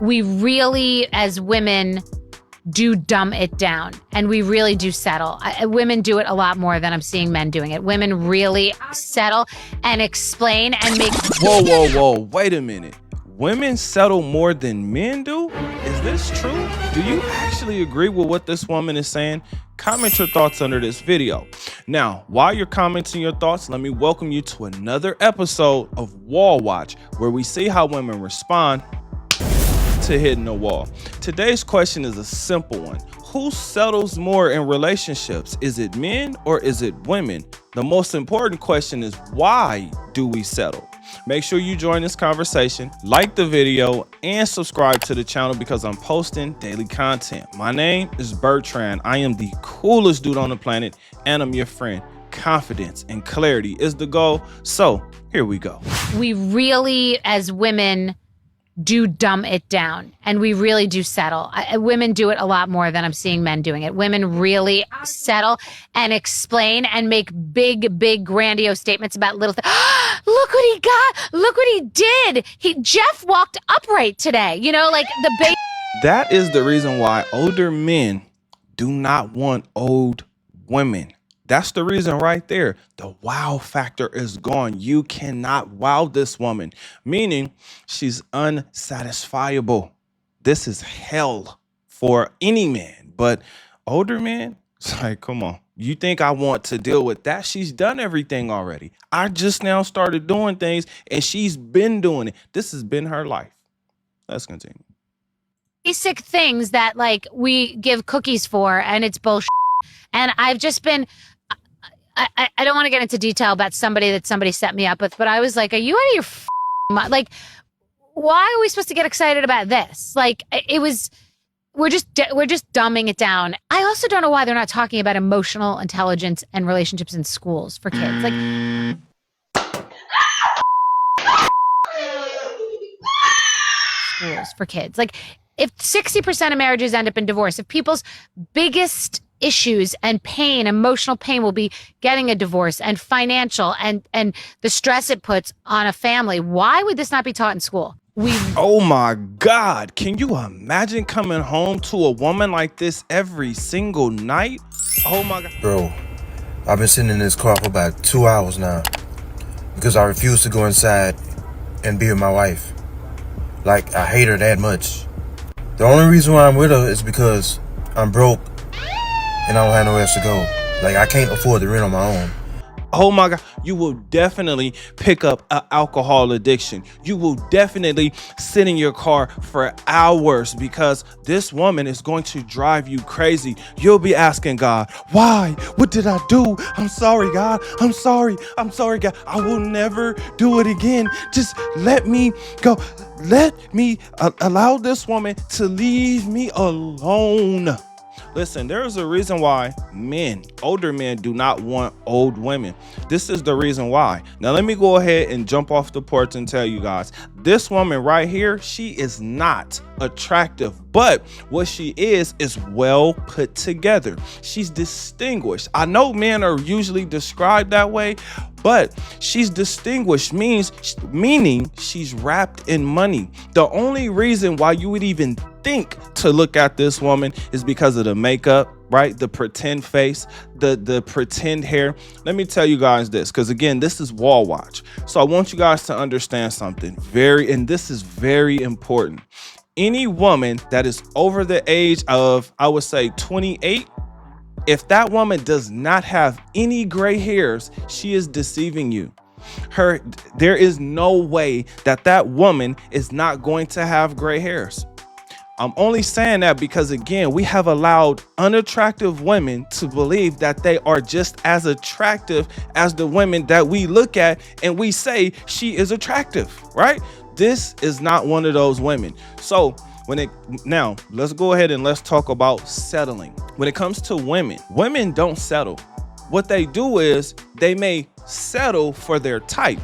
We really, as women, do dumb it down, and we really do settle. Women do it a lot more than I'm seeing men doing it. Women really settle and explain and make. Whoa, wait a minute. Women settle more than men do? Is this true? Do you actually agree with what this woman is saying? Comment your thoughts under this video. Now, while you're commenting your thoughts, let me welcome you to another episode of Wall Watch, where we see how women respond to hitting a wall. Today's question is a simple one. Who settles more in relationships? Is it men or is it women? The most important question is, why do we settle? Make sure you join this conversation, like the video, and subscribe to the channel because I'm posting daily content. My name is Bertrand. I am the coolest dude on the planet, and I'm your friend. Confidence and clarity is the goal. So here we go. We really, as women, do dumb it down, and we really do settle. Women do it a lot more than I'm seeing men doing it. Women really settle and explain and make big, grandiose statements about little things. Look what he got. Look what he did. Jeff walked upright today. You know, like the baby. That is the reason why older men do not want old women. That's the reason right there. The wow factor is gone. You cannot wow this woman, meaning she's unsatisfiable. This is hell for any man, but older men, it's like, come on. You think I want to deal with that? She's done everything already. I just now started doing things and she's been doing it. This has been her life. Let's continue. Basic things that like we give cookies for, and it's bullshit. And I've just been, I don't want to get into detail about somebody that somebody set me up with, but I was like, are you out of your mind? Like, why are we supposed to get excited about this? Like, we're just dumbing it down. I also don't know why they're not talking about emotional intelligence and relationships in schools for kids. Like, schools for kids. Like, if 60% of marriages end up in divorce, if people's biggest issues and pain, emotional pain, will be getting a divorce and financial and the stress it puts on a family, why would this not be taught in school? Oh my God. Can you imagine coming home to a woman like this every single night? Oh my God. Bro, I've been sitting in this car for about 2 hours now because I refuse to go inside and be with my wife. Like, I hate her that much. The only reason why I'm with her is because I'm broke and I don't have nowhere else to go. Like, I can't afford the rent on my own. Oh my God, you will definitely pick up an alcohol addiction. You will definitely sit in your car for hours because this woman is going to drive you crazy. You'll be asking God, why? What did I do? I'm sorry, God. I'm sorry. I'm sorry, God. I will never do it again. Just let me go. Let me allow this woman to leave me alone. Listen, there's a reason why older men do not want old women. This is the reason why. Now, let me go ahead and jump off the porch and tell you guys, this woman right here, she is not attractive, but what she is well put together. She's distinguished. I know men are usually described that way, but she's distinguished, meaning she's wrapped in money. The only reason why you would even think to look at this woman is because of the makeup, right? The pretend face, the pretend hair. Let me tell you guys this, because again, this is Wall Watch. So I want you guys to understand something and this is very important. Any woman that is over the age of, I would say 28, if that woman does not have any gray hairs, she is deceiving you. There is no way that woman is not going to have gray hairs. I'm only saying that because, again, we have allowed unattractive women to believe that they are just as attractive as the women that we look at and we say she is attractive, right? This is not one of those women. So now let's go ahead and let's talk about settling. When it comes to women don't settle. What they do is they may settle for their type,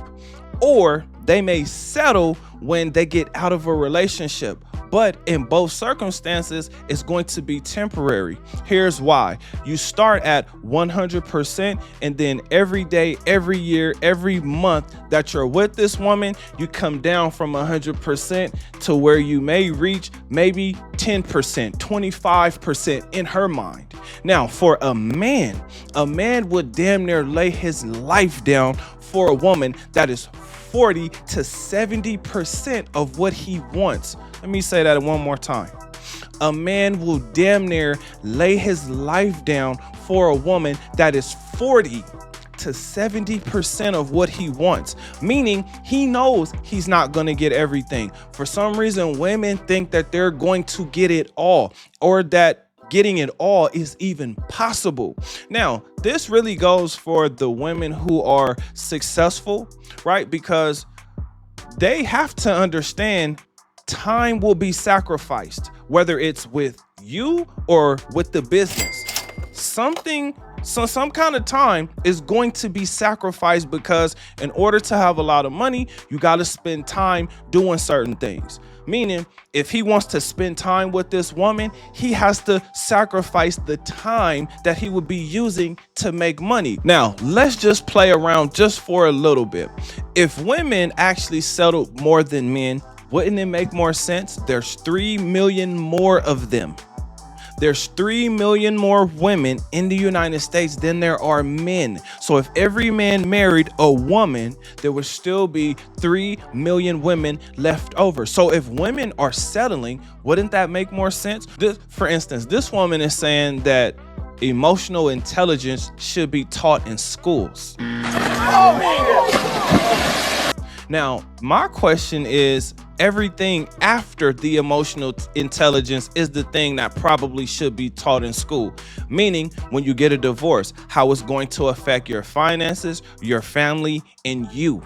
or they may settle when they get out of a relationship. But in both circumstances, it's going to be temporary. Here's why. You start at 100%, and then every day, every year, every month that you're with this woman, you come down from 100% to where you may reach maybe 10%, 25% in her mind. Now, for a man would damn near lay his life down for a woman that is 40 to 70% of what he wants. Let me say that one more time. A man will damn near lay his life down for a woman that is 40 to 70% of what he wants, meaning he knows he's not going to get everything. For some reason, women think that they're going to get it all, or that getting it all is even possible. Now, this really goes for the women who are successful, right? Because they have to understand time will be sacrificed, whether it's with you or with the business. Some kind of time is going to be sacrificed, because in order to have a lot of money, you got to spend time doing certain things. Meaning, if he wants to spend time with this woman, he has to sacrifice the time that he would be using to make money. Now, let's just play around just for a little bit. If women actually settled more than men, wouldn't it make more sense? There's 3 million more of them. There's 3 million more women in the United States than there are men. So if every man married a woman, there would still be 3 million women left over. So if women are settling, wouldn't that make more sense? For instance, this woman is saying that emotional intelligence should be taught in schools. Now, my question is, everything after the emotional intelligence is the thing that probably should be taught in school. Meaning, when you get a divorce, how it's going to affect your finances, your family, and you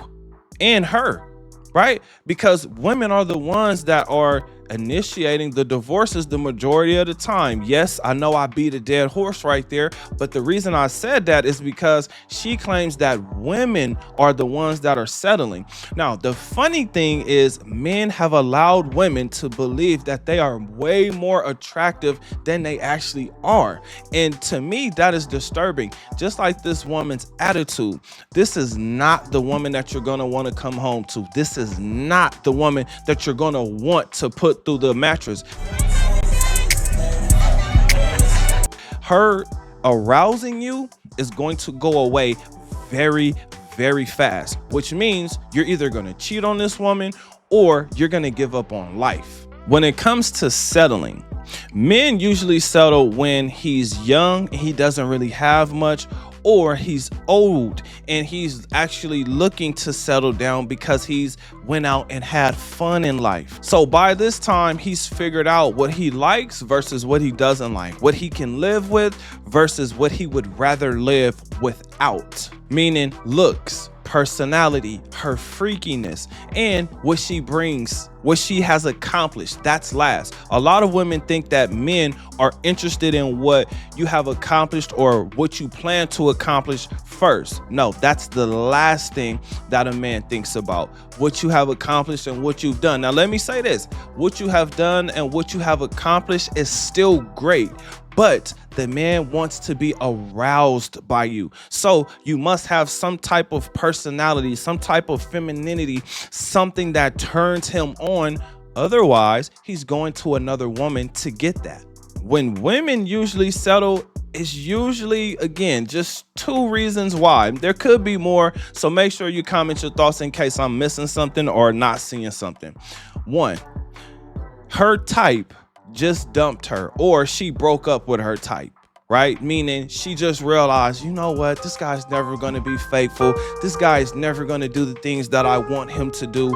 and her, right? Because women are the ones that are initiating the divorces the majority of the time. Yes, I know I beat a dead horse right there, but the reason I said that is because she claims that women are the ones that are settling. Now, the funny thing is, men have allowed women to believe that they are way more attractive than they actually are. And to me, that is disturbing. Just like this woman's attitude. This is not the woman that you're going to want to come home to. This is not the woman that you're going to want to put through the mattress. Her arousing you is going to go away very, very fast, which means you're either going to cheat on this woman or you're going to give up on life. When it comes to settling, men usually settle when he's young and he doesn't really have much, or he's old and he's actually looking to settle down because he's went out and had fun in life. So by this time, he's figured out what he likes versus what he doesn't like, what he can live with versus what he would rather live without, meaning looks, personality, her freakiness, and what she brings, what she has accomplished. That's last. A lot of women think that men are interested in what you have accomplished or what you plan to accomplish first. No, that's the last thing that a man thinks about, what you have accomplished and what you've done. Now, let me say this, what you have done and what you have accomplished is still great, but the man wants to be aroused by you. So you must have some type of personality, some type of femininity, something that turns him on. Otherwise, he's going to another woman to get that. When women usually settle, it's usually, again, just 2 reasons why. There could be more, so make sure you comment your thoughts in case I'm missing something or not seeing something. 1, her type just dumped her, or she broke up with her type, right? Meaning she just realized, you know what, this guy's never going to be faithful. This guy is never going to do the things that I want him to do.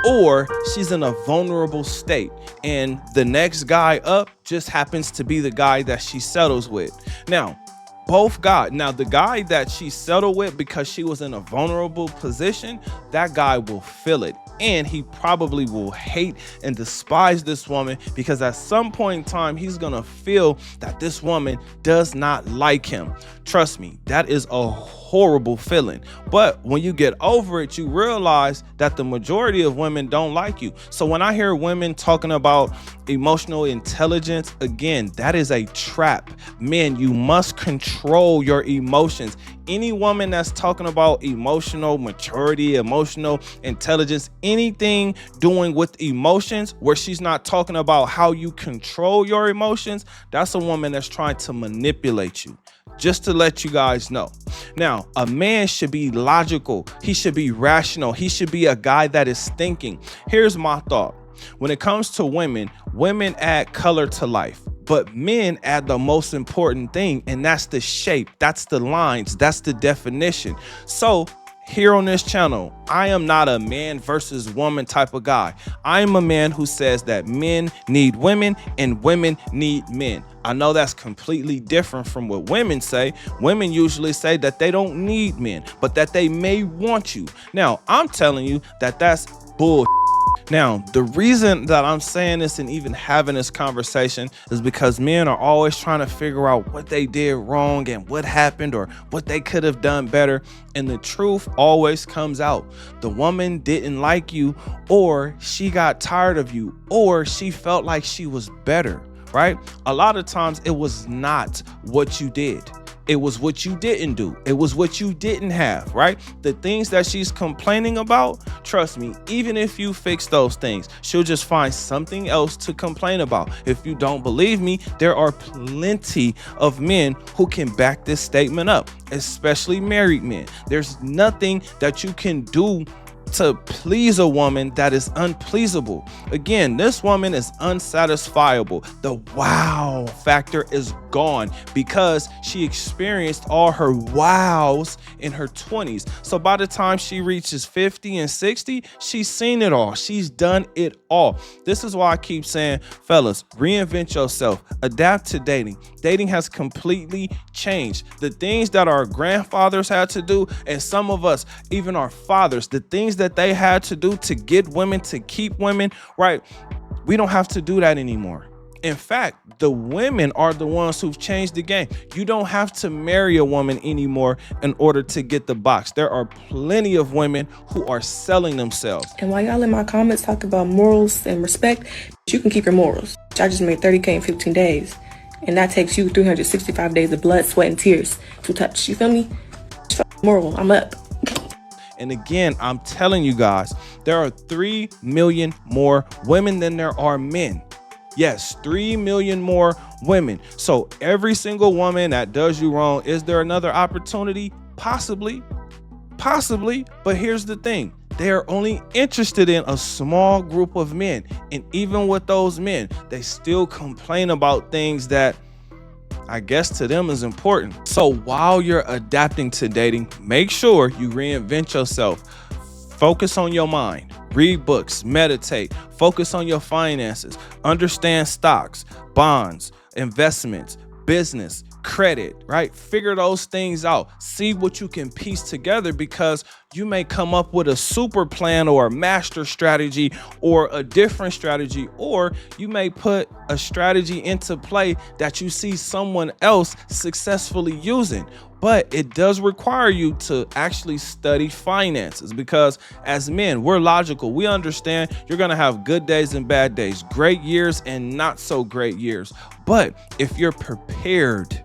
Or she's in a vulnerable state and the next guy up just happens to be the guy that she settles with. Now, Both guys. Now, the guy that she settled with because she was in a vulnerable position, that guy will feel it. And he probably will hate and despise this woman because at some point in time, he's going to feel that this woman does not like him. Trust me, that is a horrible feeling. But when you get over it, you realize that the majority of women don't like you. So when I hear women talking about emotional intelligence, again, that is a trap. Men, you must control your emotions. Any woman that's talking about emotional maturity, emotional intelligence, anything doing with emotions where she's not talking about how you control your emotions, that's a woman that's trying to manipulate you. Just to let you guys know. Now, a man should be logical. He should be rational. He should be a guy that is thinking. Here's my thought. When it comes to women, women add color to life, but men add the most important thing, and that's the shape, that's the lines, that's the definition. So here on this channel, I am not a man versus woman type of guy. I am a man who says that men need women and women need men. I know that's completely different from what women say. Women usually say that they don't need men, but that they may want you. Now, I'm telling you that that's bull. Now, the reason that I'm saying this and even having this conversation is because men are always trying to figure out what they did wrong and what happened or what they could have done better. And the truth always comes out. The woman didn't like you, or she got tired of you, or she felt like she was better, right? A lot of times it was not what you did. It was what you didn't do. It was what you didn't have, right? The things that she's complaining about, trust me, even if you fix those things, she'll just find something else to complain about. If you don't believe me, there are plenty of men who can back this statement up, especially married men. There's nothing that you can do to please a woman that is unpleasable. Again, this woman is unsatisfiable. The wow factor is gone because she experienced all her wows in her 20s. So by the time she reaches 50 and 60, she's seen it all. She's done it all. This is why I keep saying, fellas, reinvent yourself, adapt to dating. Dating has completely changed. The things that our grandfathers had to do, and some of us, even our fathers, the things that they had to do to get women, to keep women, right? We don't have to do that anymore. In fact, the women are the ones who've changed the game. You don't have to marry a woman anymore in order to get the box. There are plenty of women who are selling themselves. And while y'all in my comments talk about morals and respect, you can keep your morals. I just made $30K in 15 days. And that takes you 365 days of blood, sweat, and tears to touch. You feel me? Moral, I'm up. And again, I'm telling you guys, there are 3 million more women than there are men. Yes, 3 million more women. So every single woman that does you wrong, is there another opportunity? Possibly. But here's the thing. They're only interested in a small group of men. And even with those men, they still complain about things that I guess to them is important. So while you're adapting to dating, make sure you reinvent yourself. Focus on your mind, read books, meditate, focus on your finances, understand stocks, bonds, investments, business, credit, right? Figure those things out. See what you can piece together, because you may come up with a super plan or a master strategy or a different strategy, or you may put a strategy into play that you see someone else successfully using. But it does require you to actually study finances, because as men, we're logical. We understand you're going to have good days and bad days, great years and not so great years. But if you're prepared,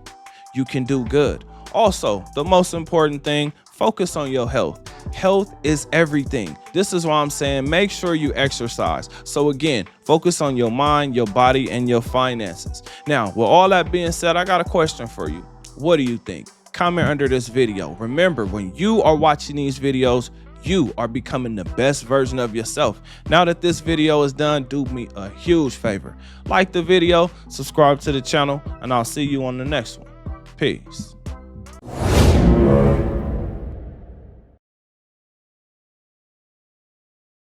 you can do good. Also, the most important thing, focus on your health. Health is everything. This is why I'm saying make sure you exercise. So again, focus on your mind, your body, and your finances. Now, with all that being said, I got a question for you. What do you think? Comment under this video. Remember, when you are watching these videos, you are becoming the best version of yourself. Now that this video is done, do me a huge favor. Like the video, subscribe to the channel, and I'll see you on the next one. Peace.